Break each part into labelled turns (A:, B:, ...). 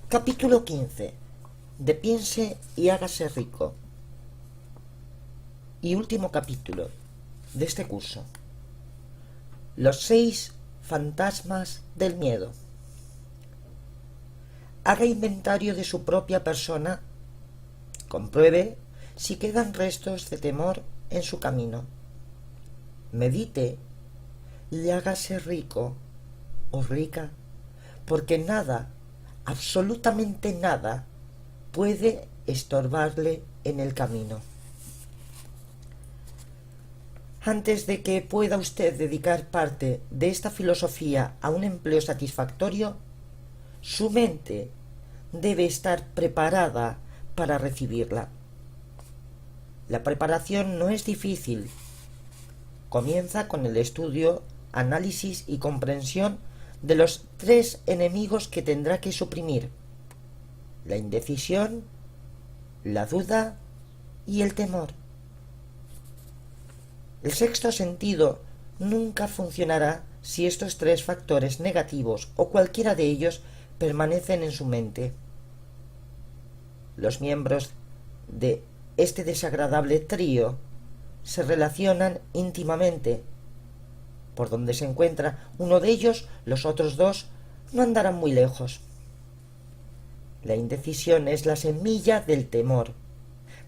A: Capítulo 15. De piense y hágase rico. Y último capítulo de este curso. Los 6 fantasmas del miedo. Haga inventario de su propia persona. Compruebe si quedan restos de temor en su camino. Medite y hágase rico o rica, porque nada, absolutamente nada, puede estorbarle en el camino. Antes de que pueda usted dedicar parte de esta filosofía a un empleo satisfactorio, su mente debe estar preparada para recibirla. La preparación no es difícil. Comienza con el estudio, análisis y comprensión de los 3 enemigos que tendrá que suprimir: la indecisión, la duda y el temor. El sexto sentido nunca funcionará si estos 3 factores negativos o cualquiera de ellos permanecen en su mente. Los miembros de este desagradable trío se relacionan íntimamente. Por donde se encuentra uno de ellos, los otros 2 no andarán muy lejos. La indecisión es la semilla del temor.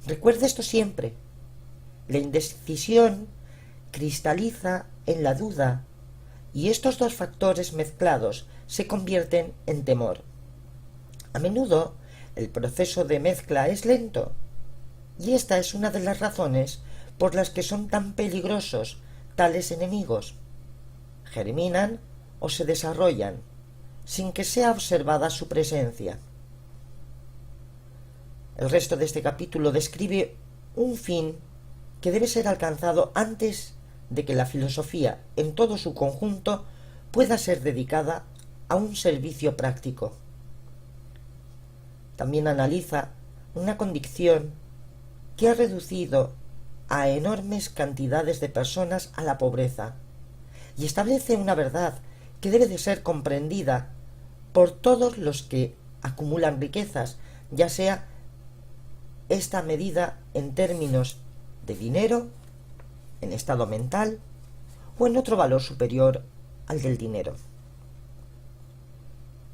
A: Recuerde esto siempre. La indecisión cristaliza en la duda, y estos 2 factores mezclados se convierten en temor. A menudo el proceso de mezcla es lento, y esta es una de las razones por las que son tan peligrosos tales enemigos. Germinan o se desarrollan sin que sea observada su presencia. El resto de este capítulo describe un fin que debe ser alcanzado antes de que la filosofía en todo su conjunto pueda ser dedicada a un servicio práctico. También analiza una condición que ha reducido a enormes cantidades de personas a la pobreza, y establece una verdad que debe de ser comprendida por todos los que acumulan riquezas, ya sea esta medida en términos de dinero, en estado mental o en otro valor superior al del dinero.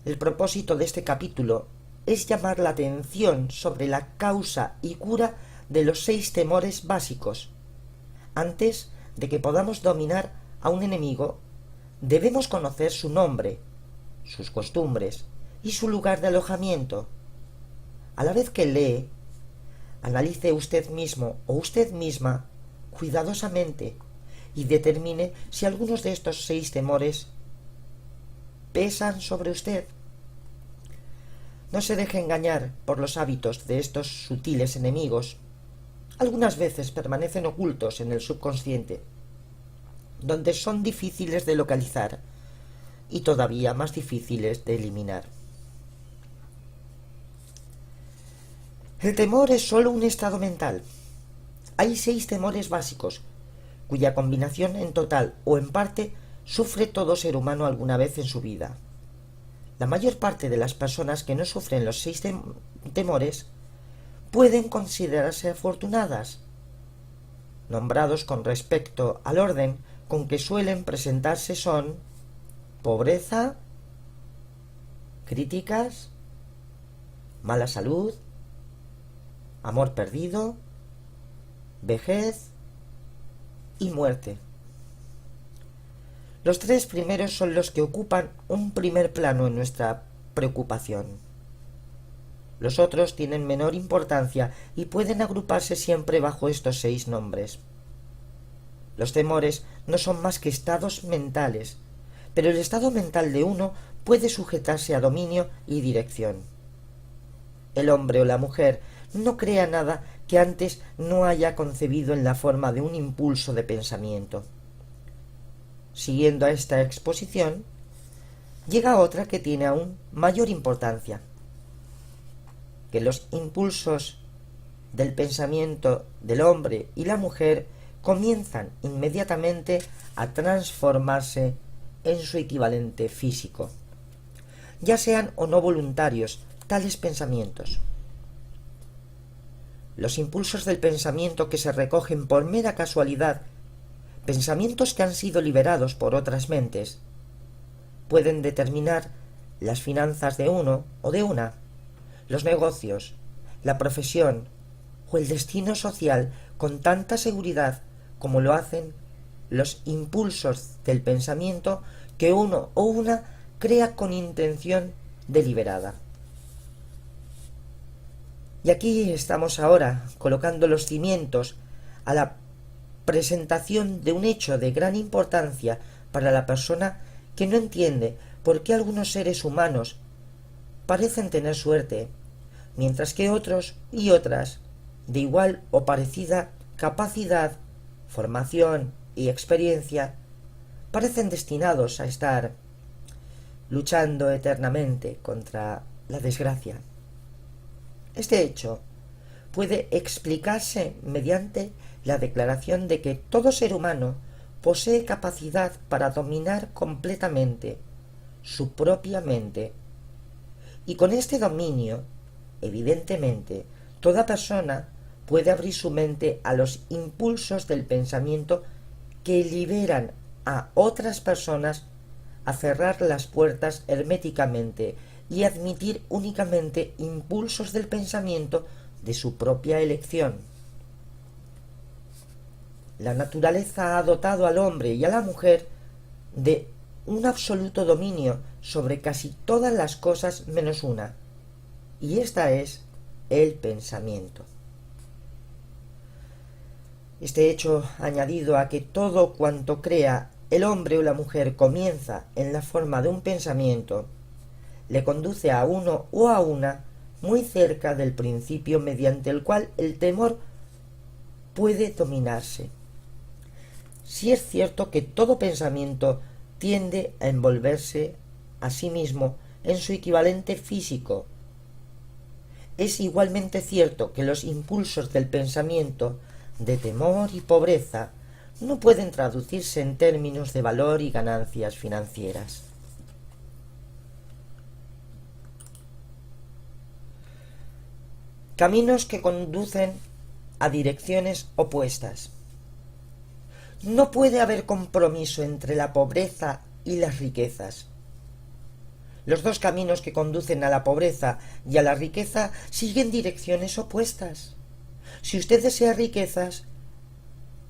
A: El propósito de este capítulo es llamar la atención sobre la causa y cura de los 6 temores básicos. Antes de que podamos dominar a un enemigo, debemos conocer su nombre, sus costumbres y su lugar de alojamiento. A la vez que lee, analice usted mismo o usted misma cuidadosamente y determine si algunos de estos 6 temores pesan sobre usted. No se deje engañar por los hábitos de estos sutiles enemigos. Algunas veces permanecen ocultos en el subconsciente, donde son difíciles de localizar y todavía más difíciles de eliminar. El temor es sólo un estado mental. Hay 6 temores básicos, cuya combinación en total o en parte sufre todo ser humano alguna vez en su vida. La mayor parte de las personas que no sufren los 6 temores pueden considerarse afortunadas, nombrados con respecto al orden con que suelen presentarse son pobreza, críticas, mala salud, amor perdido, vejez y muerte. Los 3 primeros son los que ocupan un primer plano en nuestra preocupación. Los otros tienen menor importancia y pueden agruparse siempre bajo estos 6 nombres. Los temores no son más que estados mentales, pero el estado mental de uno puede sujetarse a dominio y dirección. El hombre o la mujer no crea nada que antes no haya concebido en la forma de un impulso de pensamiento. Siguiendo a esta exposición, llega otra que tiene aún mayor importancia: que los impulsos del pensamiento del hombre y la mujer comienzan inmediatamente a transformarse en su equivalente físico, ya sean o no voluntarios, tales pensamientos. Los impulsos del pensamiento que se recogen por mera casualidad, pensamientos que han sido liberados por otras mentes, pueden determinar las finanzas de uno o de una, los negocios, la profesión o el destino social con tanta seguridad como lo hacen los impulsos del pensamiento que uno o una crea con intención deliberada. Y aquí estamos ahora colocando los cimientos a la presentación de un hecho de gran importancia para la persona que no entiende por qué algunos seres humanos parecen tener suerte, mientras que otros y otras, de igual o parecida capacidad, formación y experiencia, parecen destinados a estar luchando eternamente contra la desgracia. Este hecho puede explicarse mediante la declaración de que todo ser humano posee capacidad para dominar completamente su propia mente, y con este dominio, evidentemente, toda persona puede abrir su mente a los impulsos del pensamiento que liberan a otras personas a cerrar las puertas herméticamente y admitir únicamente impulsos del pensamiento de su propia elección. La naturaleza ha dotado al hombre y a la mujer de un absoluto dominio sobre casi todas las cosas menos una, y esta es el pensamiento. Este hecho, añadido a que todo cuanto crea el hombre o la mujer comienza en la forma de un pensamiento, le conduce a uno o a una muy cerca del principio mediante el cual el temor puede dominarse. Si es cierto que todo pensamiento tiende a envolverse a sí mismo en su equivalente físico, es igualmente cierto que los impulsos del pensamiento de temor y pobreza no pueden traducirse en términos de valor y ganancias financieras. Caminos que conducen a direcciones opuestas. No puede haber compromiso entre la pobreza y las riquezas. Los dos caminos que conducen a la pobreza y a la riqueza siguen direcciones opuestas. Si usted desea riquezas,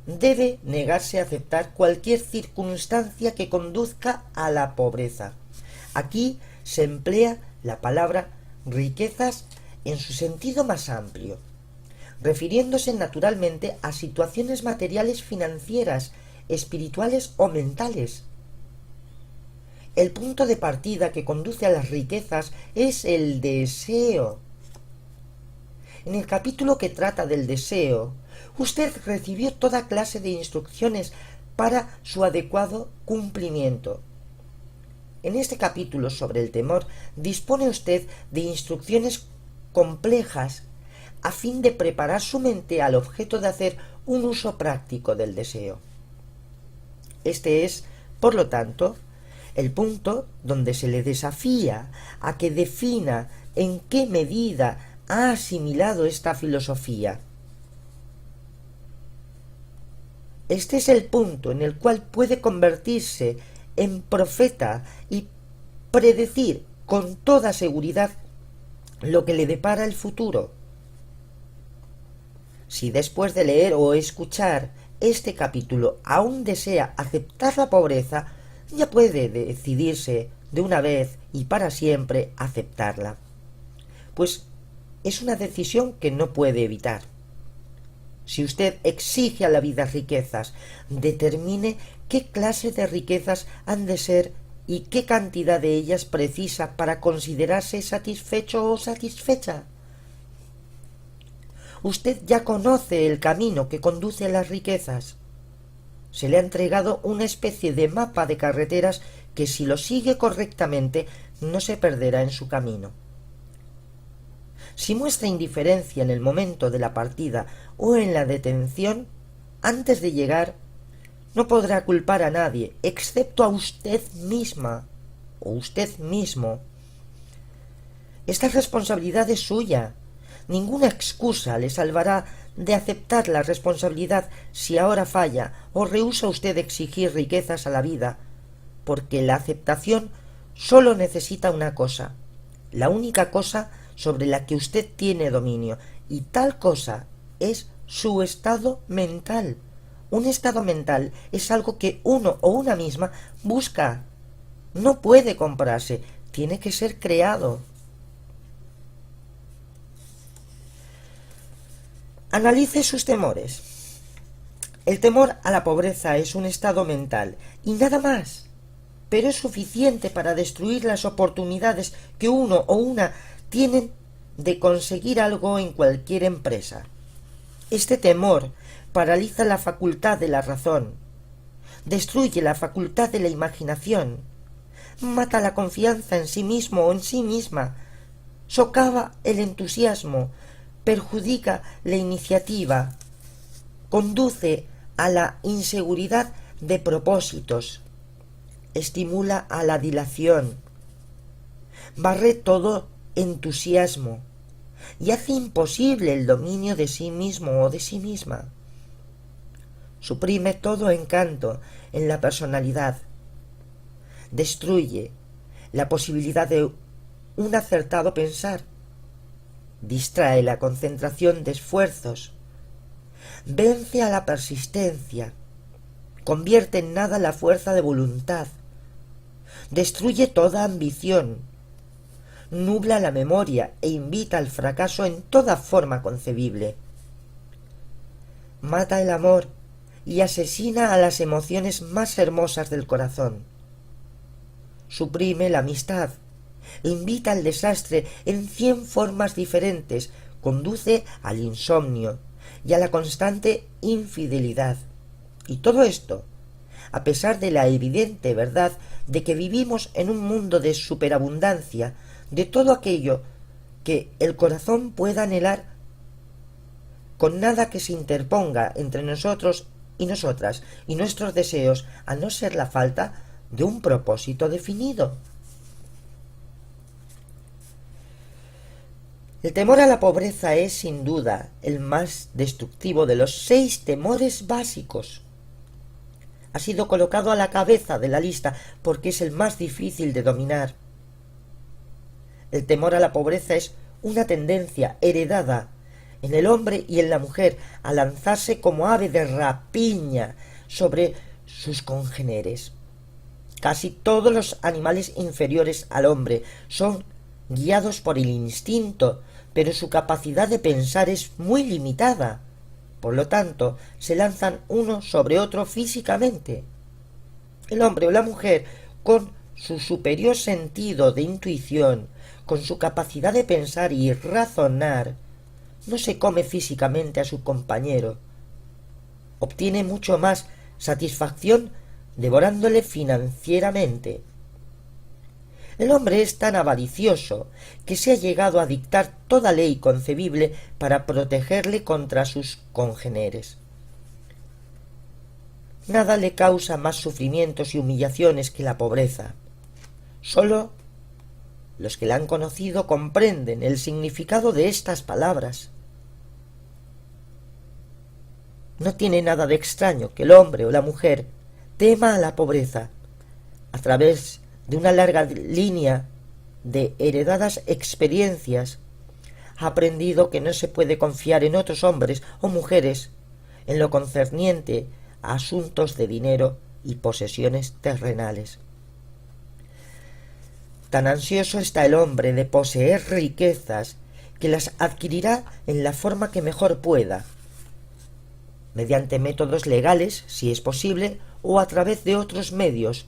A: debe negarse a aceptar cualquier circunstancia que conduzca a la pobreza. Aquí se emplea la palabra riquezas en su sentido más amplio, refiriéndose naturalmente a situaciones materiales financieras, espirituales o mentales. El punto de partida que conduce a las riquezas es el deseo. En el capítulo que trata del deseo, usted recibió toda clase de instrucciones para su adecuado cumplimiento. En este capítulo sobre el temor dispone usted de instrucciones complejas a fin de preparar su mente al objeto de hacer un uso práctico del deseo. Este es, por lo tanto, el punto donde se le desafía a que defina en qué medida ha asimilado esta filosofía. Este es el punto en el cual puede convertirse en profeta y predecir con toda seguridad lo que le depara el futuro. Si después de leer o escuchar este capítulo aún desea aceptar la pobreza, ya puede decidirse de una vez y para siempre aceptarla, pues es una decisión que no puede evitar. Si usted exige a la vida riquezas, determine qué clase de riquezas han de ser y qué cantidad de ellas precisa para considerarse satisfecho o satisfecha. Usted ya conoce el camino que conduce a las riquezas. Se le ha entregado una especie de mapa de carreteras que, si lo sigue correctamente, no se perderá en su camino. Si muestra indiferencia en el momento de la partida o en la detención, antes de llegar, no podrá culpar a nadie, excepto a usted misma o usted mismo. Esta responsabilidad es suya. Ninguna excusa le salvará de aceptar la responsabilidad si ahora falla o rehúsa usted exigir riquezas a la vida, porque la aceptación sólo necesita una cosa, la única cosa sobre la que usted tiene dominio, y tal cosa es su estado mental. Un estado mental es algo que uno o una misma busca. No puede comprarse, tiene que ser creado. Analice sus temores. El temor a la pobreza es un estado mental y nada más, pero es suficiente para destruir las oportunidades que uno o una tienen de conseguir algo en cualquier empresa. Este temor paraliza la facultad de la razón, destruye la facultad de la imaginación, mata la confianza en sí mismo o en sí misma, socava el entusiasmo, perjudica la iniciativa, conduce a la inseguridad de propósitos, estimula a la dilación, barre todo entusiasmo y hace imposible el dominio de sí mismo o de sí misma. Suprime todo encanto en la personalidad, destruye la posibilidad de un acertado pensar, distrae la concentración de esfuerzos, vence a la persistencia, convierte en nada la fuerza de voluntad, destruye toda ambición, nubla la memoria e invita al fracaso en toda forma concebible, mata el amor y asesina a las emociones más hermosas del corazón, suprime la amistad, invita al desastre en 100 formas diferentes, conduce al insomnio y a la constante infidelidad. Y todo esto, a pesar de la evidente verdad de que vivimos en un mundo de superabundancia de todo aquello que el corazón pueda anhelar, con nada que se interponga entre nosotros y nosotras y nuestros deseos, a no ser la falta de un propósito definido. El temor a la pobreza es, sin duda, el más destructivo de los 6 temores básicos. Ha sido colocado a la cabeza de la lista porque es el más difícil de dominar. El temor a la pobreza es una tendencia heredada en el hombre y en la mujer a lanzarse como ave de rapiña sobre sus congéneres. Casi todos los animales inferiores al hombre son guiados por el instinto, pero su capacidad de pensar es muy limitada. Por lo tanto, se lanzan uno sobre otro físicamente. El hombre o la mujer, con su superior sentido de intuición, con su capacidad de pensar y razonar, no se come físicamente a su compañero. Obtiene mucho más satisfacción devorándole financieramente. El hombre es tan avaricioso que se ha llegado a dictar toda ley concebible para protegerle contra sus congéneres. Nada le causa más sufrimientos y humillaciones que la pobreza. Sólo los que la han conocido comprenden el significado de estas palabras. No tiene nada de extraño que el hombre o la mujer tema a la pobreza. A través de una larga línea de heredadas experiencias, ha aprendido que no se puede confiar en otros hombres o mujeres en lo concerniente a asuntos de dinero y posesiones terrenales. Tan ansioso está el hombre de poseer riquezas que las adquirirá en la forma que mejor pueda, mediante métodos legales, si es posible, o a través de otros medios,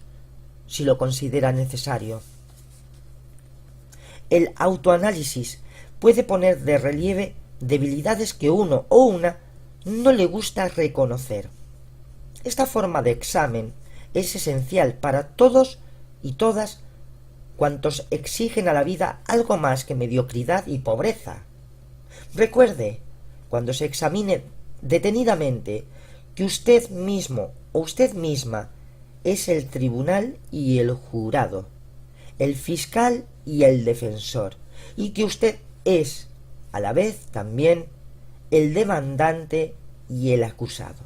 A: si lo considera necesario. El autoanálisis puede poner de relieve debilidades que uno o una no le gusta reconocer. Esta forma de examen es esencial para todos y todas cuantos exigen a la vida algo más que mediocridad y pobreza. Recuerde, cuando se examine detenidamente, que usted mismo o usted misma es el tribunal y el jurado, el fiscal y el defensor, y que usted es, a la vez también, el demandante y el acusado.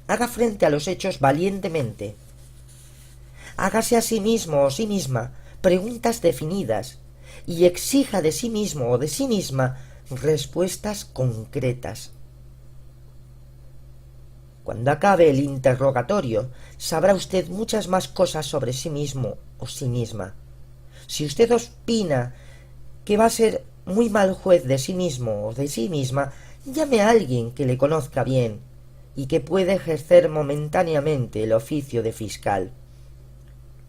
A: Haga frente a los hechos valientemente. Hágase a sí mismo o sí misma preguntas definidas y exija de sí mismo o de sí misma respuestas concretas. Cuando acabe el interrogatorio, sabrá usted muchas más cosas sobre sí mismo o sí misma. Si usted opina que va a ser muy mal juez de sí mismo o de sí misma, llame a alguien que le conozca bien y que pueda ejercer momentáneamente el oficio de fiscal.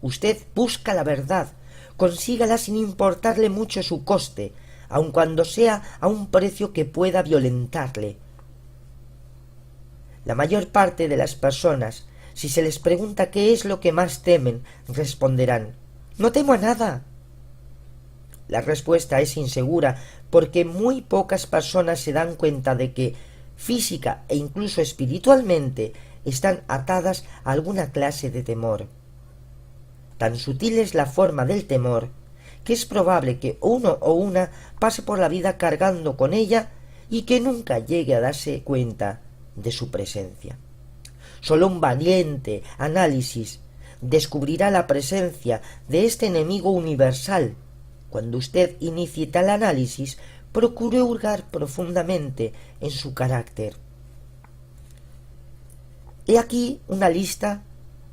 A: Usted busca la verdad, consígala sin importarle mucho su coste, aun cuando sea a un precio que pueda violentarle. La mayor parte de las personas, si se les pregunta qué es lo que más temen, responderán: «No temo a nada». La respuesta es insegura porque muy pocas personas se dan cuenta de que física e incluso espiritualmente están atadas a alguna clase de temor. Tan sutil es la forma del temor que es probable que uno o una pase por la vida cargando con ella y que nunca llegue a darse cuenta de su presencia. Sólo un valiente análisis descubrirá la presencia de este enemigo universal. Cuando usted inicie tal análisis, procure hurgar profundamente en su carácter. He aquí una lista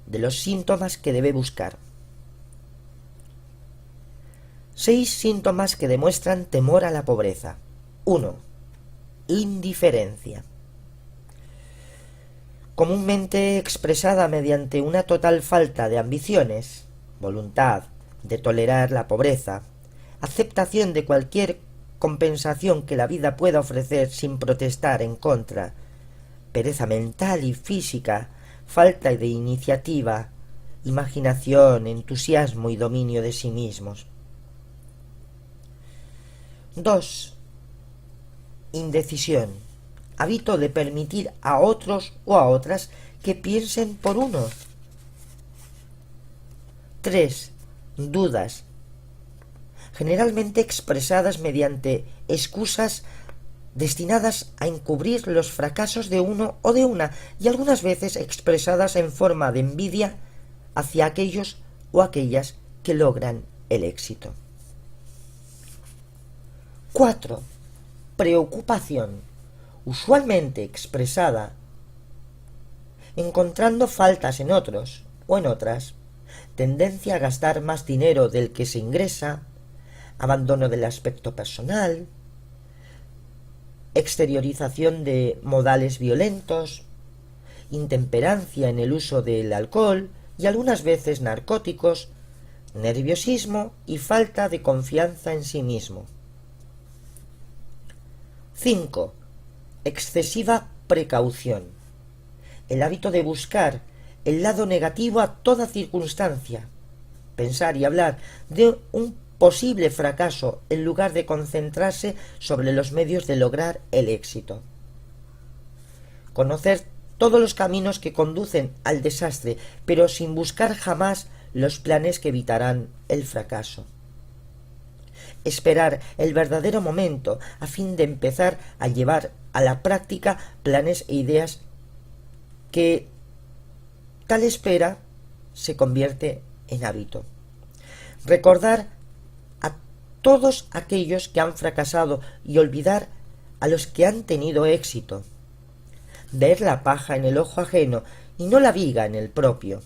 A: de los síntomas que debe buscar. 6 síntomas que demuestran temor a la pobreza. 1. Indiferencia. Comúnmente expresada mediante una total falta de ambiciones, voluntad de tolerar la pobreza, aceptación de cualquier compensación que la vida pueda ofrecer sin protestar en contra, pereza mental y física, falta de iniciativa, imaginación, entusiasmo y dominio de sí mismos. 2. Indecisión. Hábito de permitir a otros o a otras que piensen por uno. 3. Dudas. Generalmente expresadas mediante excusas destinadas a encubrir los fracasos de uno o de una, y algunas veces expresadas en forma de envidia hacia aquellos o aquellas que logran el éxito. 4. Preocupación, usualmente expresada encontrando faltas en otros o en otras, tendencia a gastar más dinero del que se ingresa, abandono del aspecto personal, exteriorización de modales violentos, intemperancia en el uso del alcohol y algunas veces narcóticos, nerviosismo y falta de confianza en sí mismo. 5. Excesiva precaución. El hábito de buscar el lado negativo a toda circunstancia. Pensar y hablar de un posible fracaso en lugar de concentrarse sobre los medios de lograr el éxito. Conocer todos los caminos que conducen al desastre, pero sin buscar jamás los planes que evitarán el fracaso. Esperar el verdadero momento a fin de empezar a llevar a la práctica planes e ideas que tal espera se convierte en hábito. Recordar a todos aquellos que han fracasado y olvidar a los que han tenido éxito. Ver la paja en el ojo ajeno y no la viga en el propio.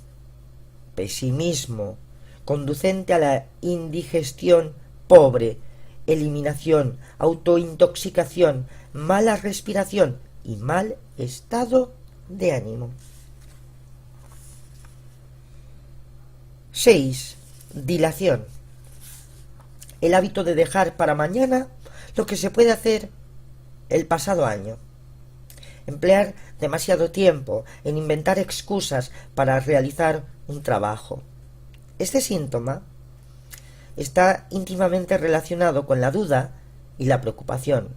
A: Pesimismo, conducente a la indigestión pobre, eliminación, autointoxicación, mala respiración y mal estado de ánimo. 6. Dilación. El hábito de dejar para mañana lo que se puede hacer el pasado año. Emplear demasiado tiempo en inventar excusas para realizar un trabajo. Este síntoma está íntimamente relacionado con la duda y la preocupación.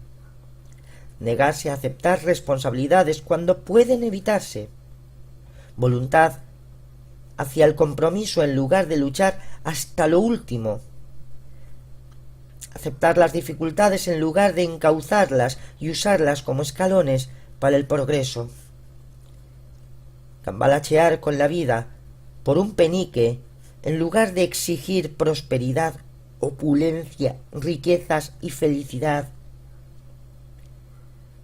A: Negarse a aceptar responsabilidades cuando pueden evitarse. Voluntad hacia el compromiso en lugar de luchar hasta lo último. aceptar las dificultades en lugar de encauzarlas y usarlas como escalones para el progreso, cambalachear con la vida por un penique en lugar de exigir prosperidad, opulencia, riquezas y felicidad,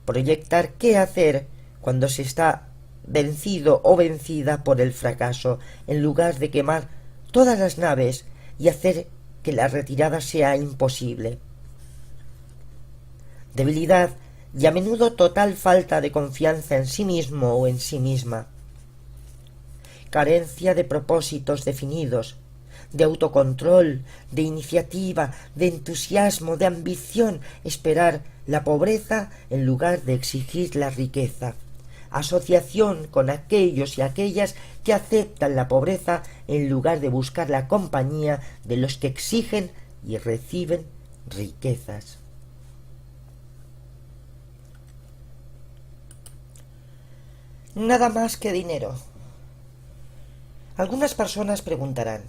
A: proyectar qué hacer cuando se está vencido o vencida por el fracaso, en lugar de quemar todas las naves y hacer que la retirada sea imposible. Debilidad y a menudo total falta de confianza en sí mismo o en sí misma. Carencia de propósitos definidos, de autocontrol, de iniciativa, de entusiasmo, de ambición, esperar la pobreza en lugar de exigir la riqueza. Asociación con aquellos y aquellas que aceptan la pobreza en lugar de buscar la compañía de los que exigen y reciben riquezas. Nada más que dinero. Algunas personas preguntarán: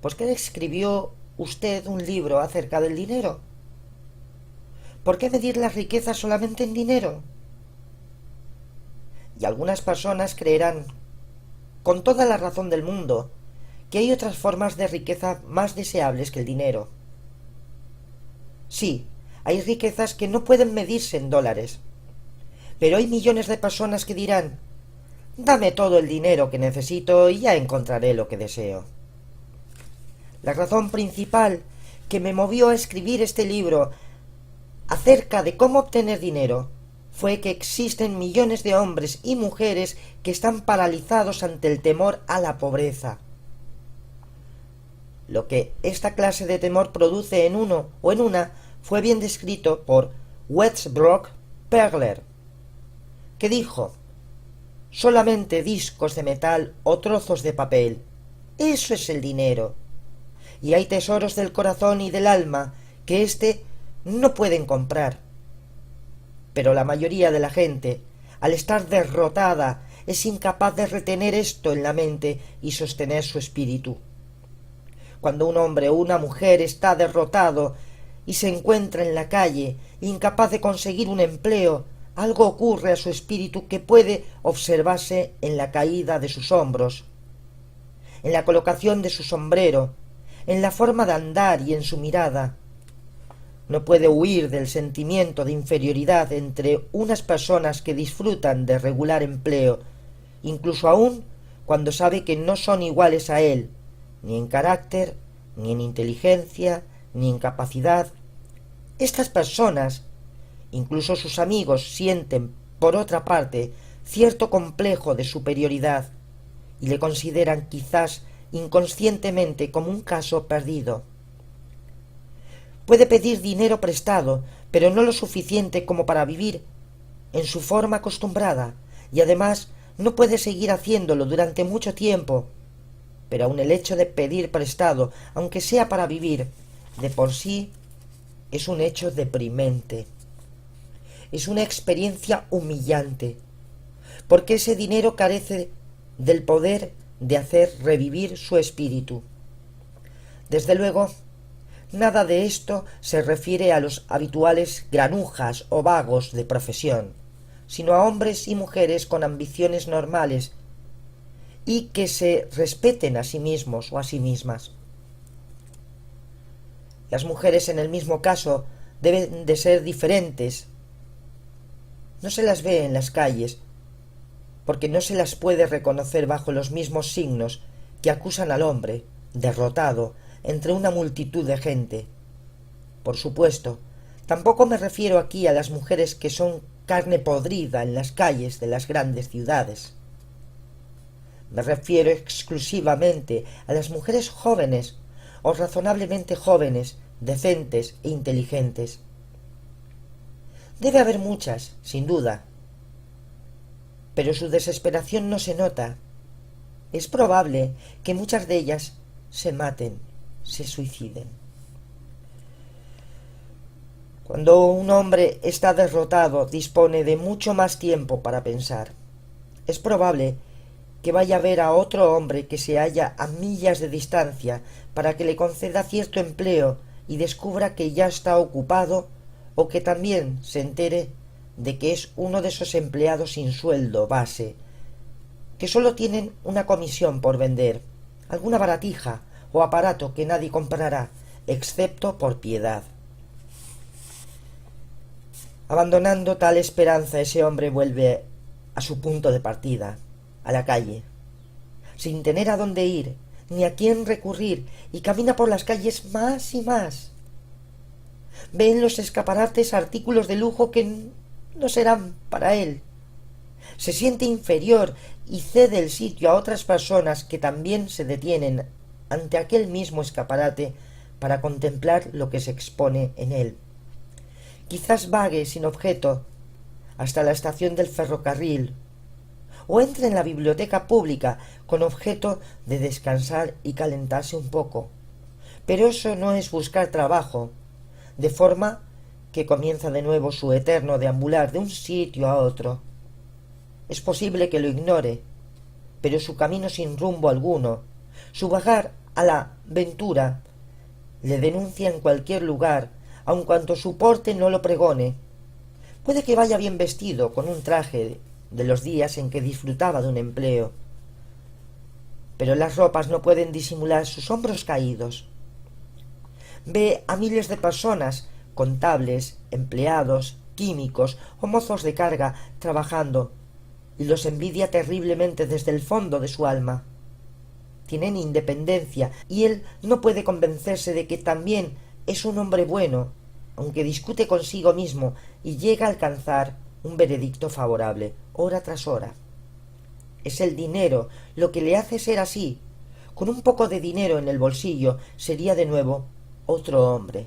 A: ¿por qué escribió usted un libro acerca del dinero? ¿Por qué medir la riqueza solamente en dinero? Y algunas personas creerán, con toda la razón del mundo, que hay otras formas de riqueza más deseables que el dinero. Sí, hay riquezas que no pueden medirse en dólares, pero hay millones de personas que dirán: dame todo el dinero que necesito y ya encontraré lo que deseo. La razón principal que me movió a escribir este libro acerca de cómo obtener dinero fue que existen millones de hombres y mujeres que están paralizados ante el temor a la pobreza. Lo que esta clase de temor produce en uno o en una fue bien descrito por Westbrook Perler, que dijo: solamente discos de metal o trozos de papel, eso es el dinero. Y hay tesoros del corazón y del alma que éste no pueden comprar. Pero la mayoría de la gente, al estar derrotada, es incapaz de retener esto en la mente y sostener su espíritu. Cuando un hombre o una mujer está derrotado y se encuentra en la calle, incapaz de conseguir un empleo, algo ocurre a su espíritu que puede observarse en la caída de sus hombros, en la colocación de su sombrero, en la forma de andar y en su mirada. No puede huir del sentimiento de inferioridad entre unas personas que disfrutan de regular empleo, incluso aún cuando sabe que no son iguales a él, ni en carácter, ni en inteligencia, ni en capacidad. Estas personas, incluso sus amigos, sienten, por otra parte, cierto complejo de superioridad y le consideran quizás inconscientemente como un caso perdido. Puede pedir dinero prestado, pero no lo suficiente como para vivir en su forma acostumbrada, y además no puede seguir haciéndolo durante mucho tiempo. Pero aun el hecho de pedir prestado, aunque sea para vivir, de por sí es un hecho deprimente. Es una experiencia humillante, porque ese dinero carece del poder de hacer revivir su espíritu. Desde luego, nada de esto se refiere a los habituales granujas o vagos de profesión, sino a hombres y mujeres con ambiciones normales y que se respeten a sí mismos o a sí mismas. Las mujeres en el mismo caso deben de ser diferentes. No se las ve en las calles, porque no se las puede reconocer bajo los mismos signos que acusan al hombre, derrotado, entre una multitud de gente. Por supuesto, tampoco me refiero aquí a las mujeres que son carne podrida en las calles de las grandes ciudades. Me refiero exclusivamente a las mujeres jóvenes o razonablemente jóvenes, decentes e inteligentes. Debe haber muchas, sin duda, pero su desesperación no se nota. Es probable que muchas de ellas se maten, se suiciden. Cuando un hombre está derrotado, dispone de mucho más tiempo para pensar. Es probable que vaya a ver a otro hombre que se halla a millas de distancia para que le conceda cierto empleo y descubra que ya está ocupado, o que también se entere de que es uno de esos empleados sin sueldo base, que sólo tienen una comisión por vender, alguna baratija o aparato que nadie comprará, excepto por piedad. Abandonando tal esperanza, ese hombre vuelve a su punto de partida, a la calle, sin tener a dónde ir, ni a quién recurrir, y camina por las calles más y más. Ve en los escaparates artículos de lujo que no serán para él. Se siente inferior y cede el sitio a otras personas que también se detienen ante aquel mismo escaparate para contemplar lo que se expone en él. Quizás vague sin objeto hasta la estación del ferrocarril, o entre en la biblioteca pública con objeto de descansar y calentarse un poco. Pero eso no es buscar trabajo, de forma que comienza de nuevo su eterno deambular de un sitio a otro. Es posible que lo ignore, pero su camino sin rumbo alguno, su vagar a la ventura, le denuncia en cualquier lugar, aun cuanto su porte no lo pregone. Puede que vaya bien vestido, con un traje de los días en que disfrutaba de un empleo, pero las ropas no pueden disimular sus hombros caídos. Ve a miles de personas, contables, empleados, químicos o mozos de carga, trabajando, y los envidia terriblemente desde el fondo de su alma. Tienen independencia, y él no puede convencerse de que también es un hombre bueno, aunque discute consigo mismo y llega a alcanzar un veredicto favorable, hora tras hora. Es el dinero lo que le hace ser así. Con un poco de dinero en el bolsillo sería de nuevo otro hombre.